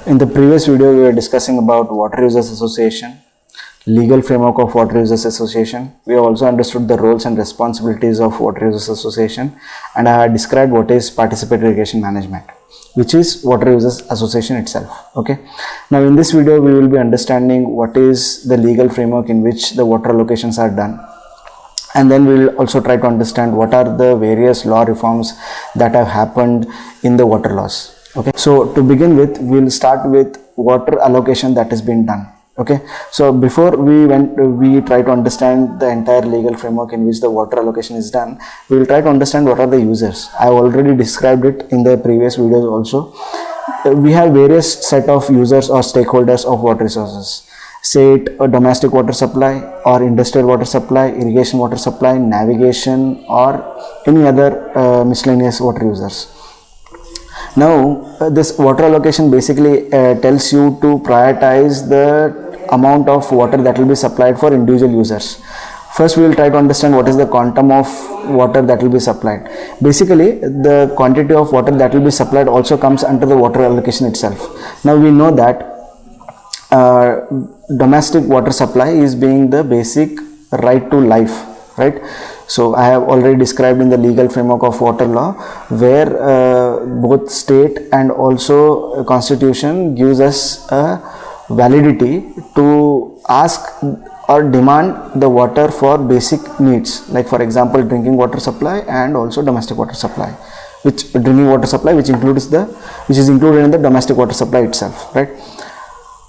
In the previous video, we were discussing about Water Users Association, legal framework of Water Users Association. We have also understood the roles and responsibilities of Water Users Association, and I have described what is participatory irrigation management, which is Water Users Association itself. Okay. Now, in this video, we will be understanding what is the legal framework in which the water allocations are done. And then we will also try to understand what are the various law reforms that have happened in the water laws. Okay, so to begin with, we'll start with water allocation that has been done. Okay, so before we try to understand the entire legal framework in which the water allocation is done, we will try to understand what are the users. I have already described it in the previous videos also. We have various set of users or stakeholders of water resources. Say it a domestic water supply or industrial water supply, irrigation water supply, navigation, or any other miscellaneous water users. Now, this water allocation basically tells you to prioritize the amount of water that will be supplied for individual users. First, we will try to understand what is the quantum of water that will be supplied. Basically, the quantity of water that will be supplied also comes under the water allocation itself. Now, we know that domestic water supply is being the basic right to life, right? So I have already described in the legal framework of water law, where both state and also constitution gives us a validity to ask or demand the water for basic needs, like for example drinking water supply and also domestic water supply, which drinking water supply which is included in the domestic water supply itself, right?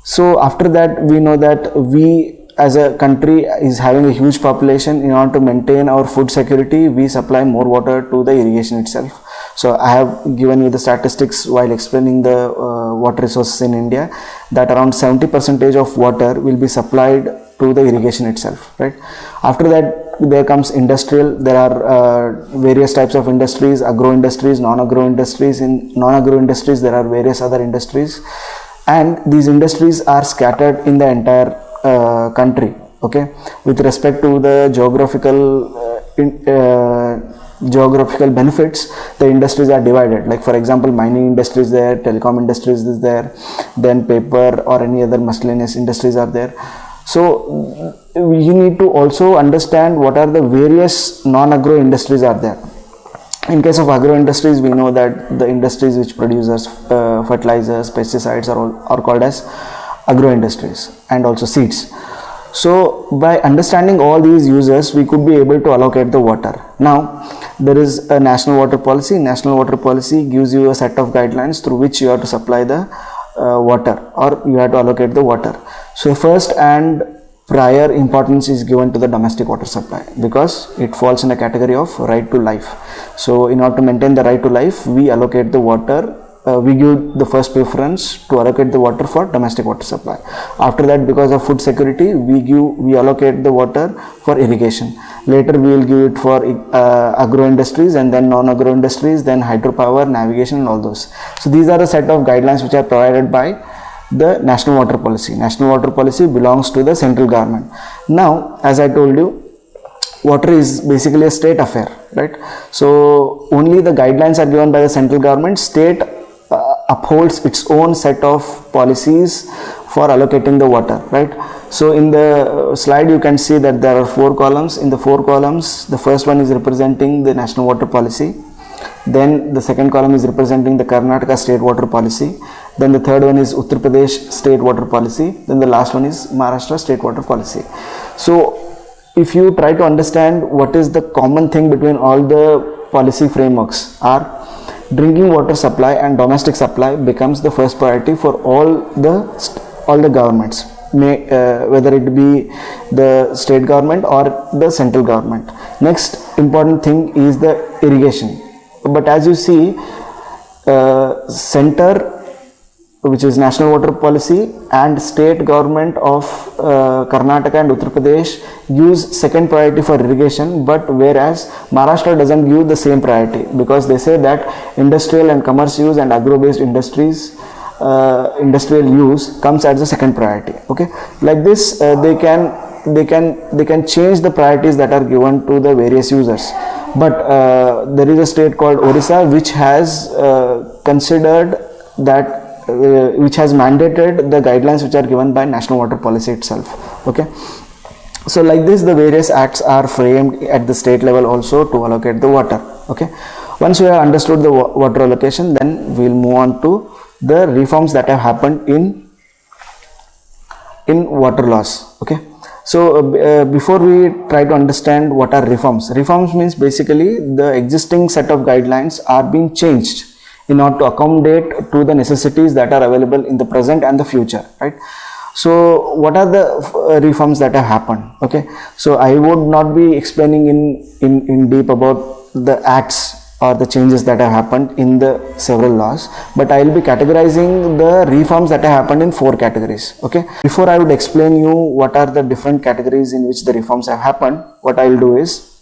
So after that, we know that we as a country is having a huge population. In order to maintain our food security, we supply more water to the irrigation itself. So I have given you the statistics while explaining the water resources in India, that around 70% of water will be supplied to the irrigation itself, right? After that, there comes industrial. There are various types of industries, agro industries, non-agro industries. In non-agro industries, there are various other industries, and these industries are scattered in the entire country. Okay, with respect to the geographical benefits, the industries are divided. Like for example, mining industry is there, telecom industries is there, then paper or any other miscellaneous industries are there. So you need to also understand what are the various non-agro industries are there. In case of agro industries, we know that the industries which produces fertilizers, pesticides are called as agro industries, and also seeds. So by understanding all these users, we could be able to allocate the water. Now there is a national water policy. National water policy gives you a set of guidelines through which you have to supply the water, or you have to allocate the water. So first and prior importance is given to the domestic water supply, because it falls in the category of right to life. So in order to maintain the right to life, we allocate the water. We give the first preference to allocate the water for domestic water supply. After that, because of food security, we allocate the water for irrigation. Later we will give it for agro industries, and then non-agro industries, then hydropower, navigation, and all those. So these are a set of guidelines which are provided by the national water policy. National water policy belongs to the central government. Now, as I told you, water is basically a state affair, right? So only the guidelines are given by the central government. State upholds its own set of policies for allocating the water, right? So in the slide you can see that there are 4 columns. In the 4 columns, the first one is representing the national water policy, then the second column is representing the Karnataka state water policy, then the third one is Uttar Pradesh state water policy, then the last one is Maharashtra state water policy. So if you try to understand what is the common thing between all the policy frameworks, are drinking water supply and domestic supply becomes the first priority for all the governments, whether it be the state government or the central government. Next important thing is the irrigation. But as you see, center, which is national water policy, and state government of Karnataka and Uttar Pradesh gives second priority for irrigation, but whereas Maharashtra doesn't give the same priority, because they say that industrial and commerce use and agro based industries, industrial use comes as the second priority. Okay, like this they can change the priorities that are given to the various users. But there is a state called Orissa which has considered that which has mandated the guidelines which are given by national water policy itself. Okay, so like this the various acts are framed at the state level also to allocate the water. Okay, once we have understood the water allocation, then we will move on to the reforms that have happened in water laws. Okay, so before we try to understand what are reforms means basically the existing set of guidelines are being changed in order to accommodate to the necessities that are available in the present and the future, right? So what are the reforms that have happened? Okay, so I would not be explaining in deep about the acts or the changes that have happened in the several laws, but I will be categorizing the reforms that have happened in 4 categories. Okay, before I would explain you what are the different categories in which the reforms have happened, what I will do is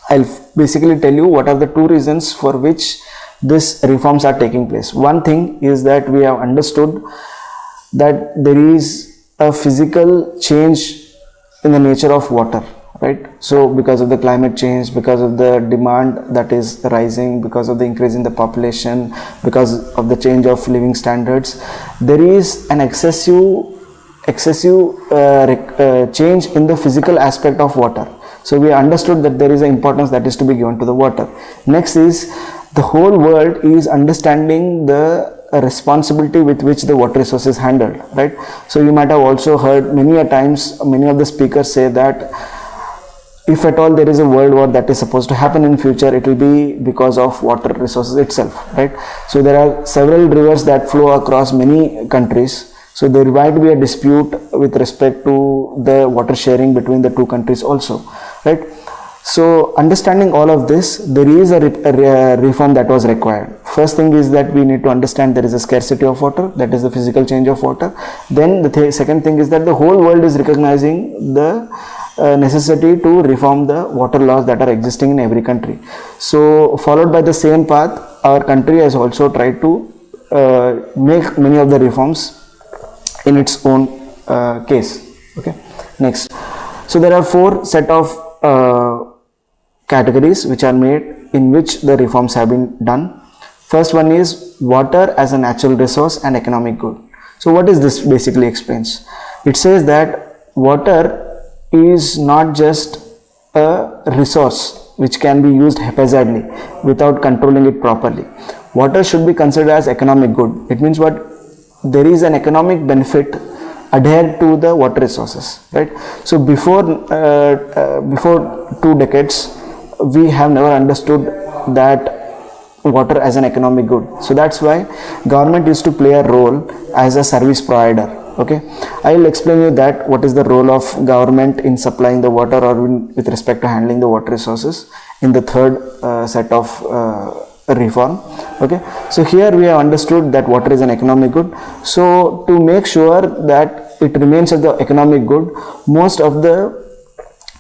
I'll basically tell you what are the 2 reasons for which these reforms are taking place. One thing is that we have understood that there is a physical change in the nature of water, right? So because of the climate change, because of the demand that is rising, because of the increase in the population, because of the change of living standards, there is an excessive change in the physical aspect of water. So we understood that there is an importance that is to be given to the water. Next is the whole world is understanding the responsibility with which the water resource is handled, right? So you might have also heard many a times many of the speakers say that if at all there is a world war that is supposed to happen in future, it will be because of water resources itself, right? So there are several rivers that flow across many countries, so there might be a dispute with respect to the water sharing between the 2 countries also, right? So understanding all of this, there is a reform that was required. First thing is that we need to understand there is a scarcity of water, that is the physical change of water. Then the second thing is that the whole world is recognizing the necessity to reform the water laws that are existing in every country. So followed by the same path, our country has also tried to make many of the reforms in its own case. Okay, next. So there are 4 set of categories which are made in which the reforms have been done. First one is water as a natural resource and economic good. So what is this basically explains? It says that water is not just a resource which can be used haphazardly without controlling it properly. Water should be considered as economic good. It means what? There is an economic benefit adhered to the water resources, right? So before 2 decades we have never understood that water as an economic good. So that's why government used to play a role as a service provider. Okay, I will explain you that what is the role of government in supplying the water or with respect to handling the water resources in the 3rd set of reform. Okay, so here we have understood that water is an economic good. So to make sure that it remains as the economic good, most of the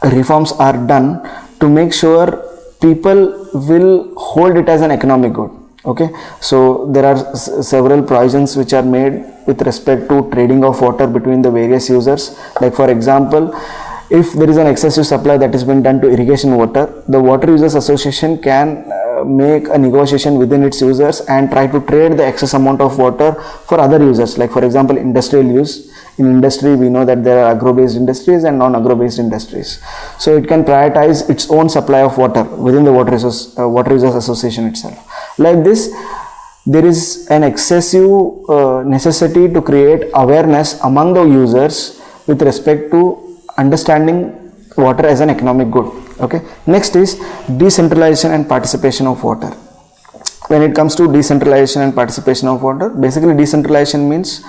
reforms are done to make sure people will hold it as an economic good. Okay, so there are several provisions which are made with respect to trading of water between the various users. Like for example, if there is an excessive supply that has been done to irrigation water, the Water Users Association can make a negotiation within its users and try to trade the excess amount of water for other users. Like for example, industrial use. In industry, we know that there are agro-based industries and non-agro-based industries. So it can prioritize its own supply of water within the Water Users Association itself. Like this, there is an excessive necessity to create awareness among the users with respect to understanding water as an economic good. Okay. Next is decentralization and participation of water. When it comes to decentralization and participation of water, basically decentralization means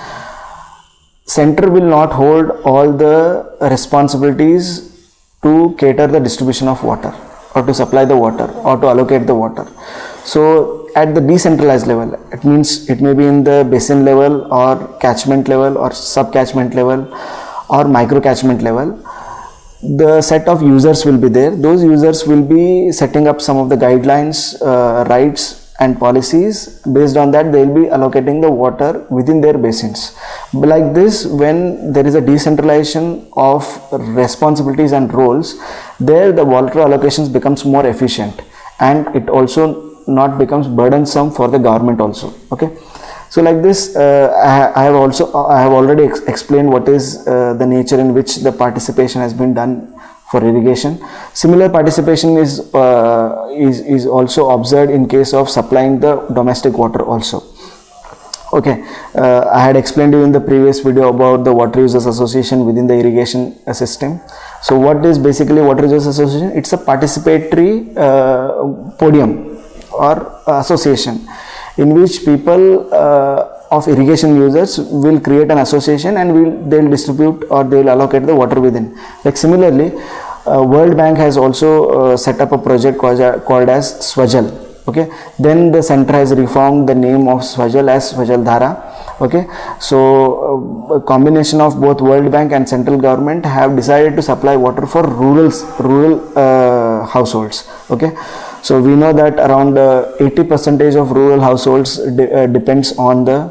center will not hold all the responsibilities to cater the distribution of water or to supply the water or to allocate the water. So at the decentralized level, it means it may be in the basin level or catchment level or sub-catchment level or micro-catchment level. The set of users will be there. Those users will be setting up some of the guidelines, rights and policies. Based on that, they will be allocating the water within their basins. Like this, when there is a decentralization of responsibilities and roles, there the water allocations becomes more efficient and it also not becomes burdensome for the government also. Okay. So like this, I have already explained what is the nature in which the participation has been done for irrigation. Similar participation is also observed in case of supplying the domestic water also. Okay, I had explained to you in the previous video about the water users association within the irrigation system. So what is basically water users association? It's a participatory podium or association in which people of irrigation users will create an association and they'll distribute or they'll allocate the water within. Like similarly, World Bank has also set up a project called as Swajal. Okay, then the center has reformed the name of Swajal as Swajal Dhara. Okay, so a combination of both World Bank and central government have decided to supply water for rural households. Okay, so we know that around 80% of rural households depends on the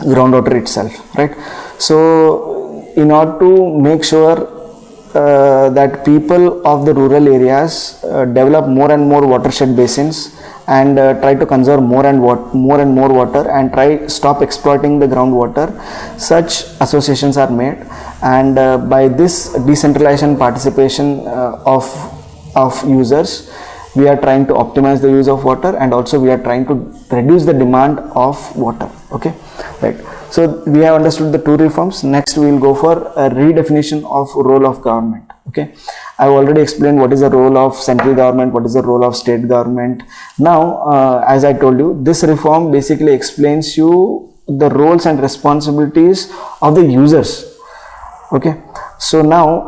groundwater itself, right? So in order to make sure that people of the rural areas develop more and more watershed basins and try to conserve more and more water and try stop exploiting the groundwater, such associations are made, and by this decentralization participation of users, we are trying to optimize the use of water, and also we are trying to reduce the demand of water. Okay, right. So we have understood the two reforms. Next we will go for a redefinition of role of government. Okay, I have already explained what is the role of central government, what is the role of state government. Now as I told you, this reform basically explains you the roles and responsibilities of the users. Okay, so now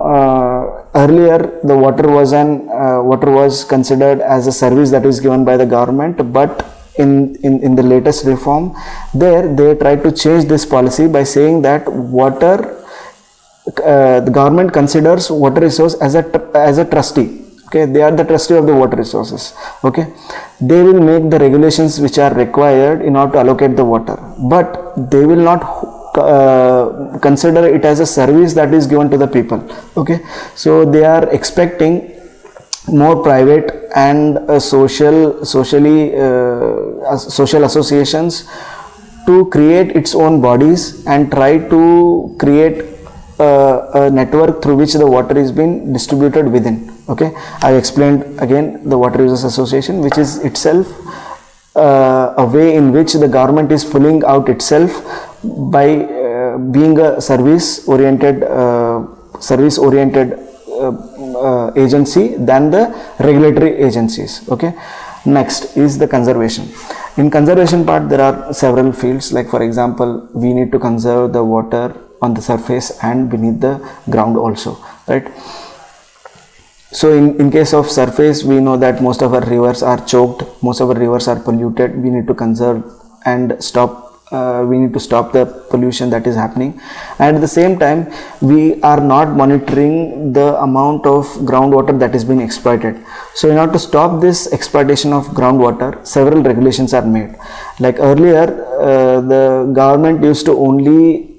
earlier the water was considered as a service that is given by the government, but in the latest reform, they tried to change this policy by saying that the government considers water resource as a trustee. Okay, they are the trustee of the water resources. Okay, they will make the regulations which are required in order to allocate the water, but they will not consider it as a service that is given to the people. Okay, so they are expecting more private and social associations to create its own bodies and try to create a network through which the water is being distributed within. Okay, I explained again the Water Users Association, which is itself a way in which the government is pulling out itself by being a service oriented agency than the regulatory agencies. Okay, next is the conservation. In conservation part, there are several fields, like for example, we need to conserve the water on the surface and beneath the ground also, right? So in case of surface, we know that most of our rivers are choked, most of our rivers are polluted. We need to conserve and stop we need to stop the pollution that is happening, and at the same time we are not monitoring the amount of groundwater that is being exploited. So in order to stop this exploitation of groundwater, several regulations are made. Like earlier, the government used to only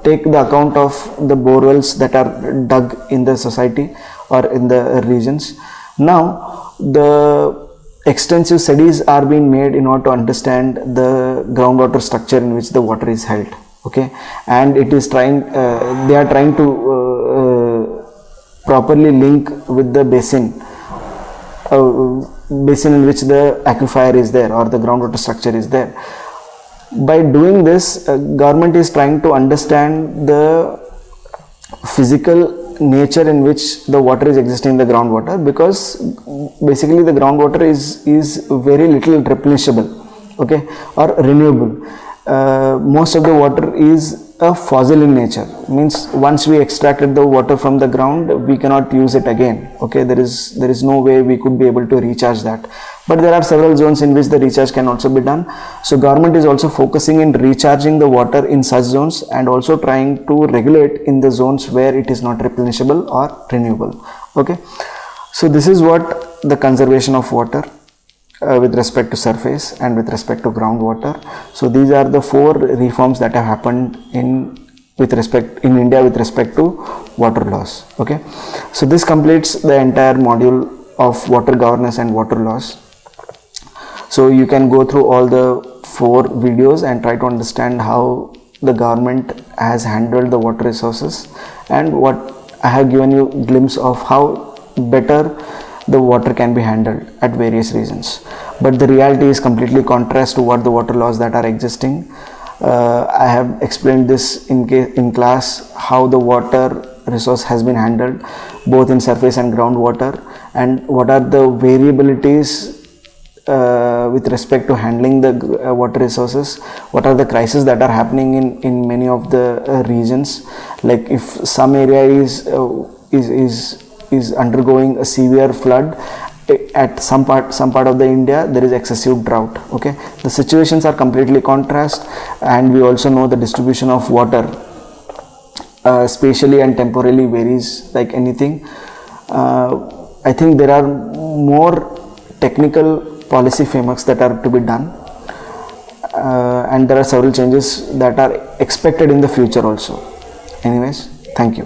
take the account of the borewells that are dug in the society or in the regions. Now the extensive studies are being made in order to understand the groundwater structure in which the water is held. Okay, and it is they are trying to properly link with the basin in which the aquifer is there or the groundwater structure is there. By doing this, government is trying to understand the physical nature in which the water is existing in the groundwater, because basically the groundwater is very little replenishable, okay, or renewable. Most of the water is a fossil in nature, means once we extracted the water from the ground, we cannot use it again. Okay, there is no way we could be able to recharge that. But there are several zones in which the recharge can also be done. So government is also focusing in recharging the water in such zones and also trying to regulate in the zones where it is not replenishable or renewable. Okay, so this is what the conservation of water with respect to surface and with respect to groundwater. So these are the 4 reforms that have happened in India with respect to water laws. Okay, so this completes the entire module of water governance and water laws. So you can go through all the 4 videos and try to understand how the government has handled the water resources, and what I have given you glimpse of how better the water can be handled at various regions. But the reality is completely contrast to what the water laws that are existing. I have explained this in class, how the water resource has been handled both in surface and groundwater, and what are the variabilities with respect to handling the water resources, what are the crises that are happening in many of the regions. Like if some area is undergoing a severe flood, at some part of the India there is excessive drought. Okay, the situations are completely contrast, and we also know the distribution of water spatially and temporally varies like anything. I think there are more technical policy frameworks that are to be done, and there are several changes that are expected in the future also. Anyways, thank you.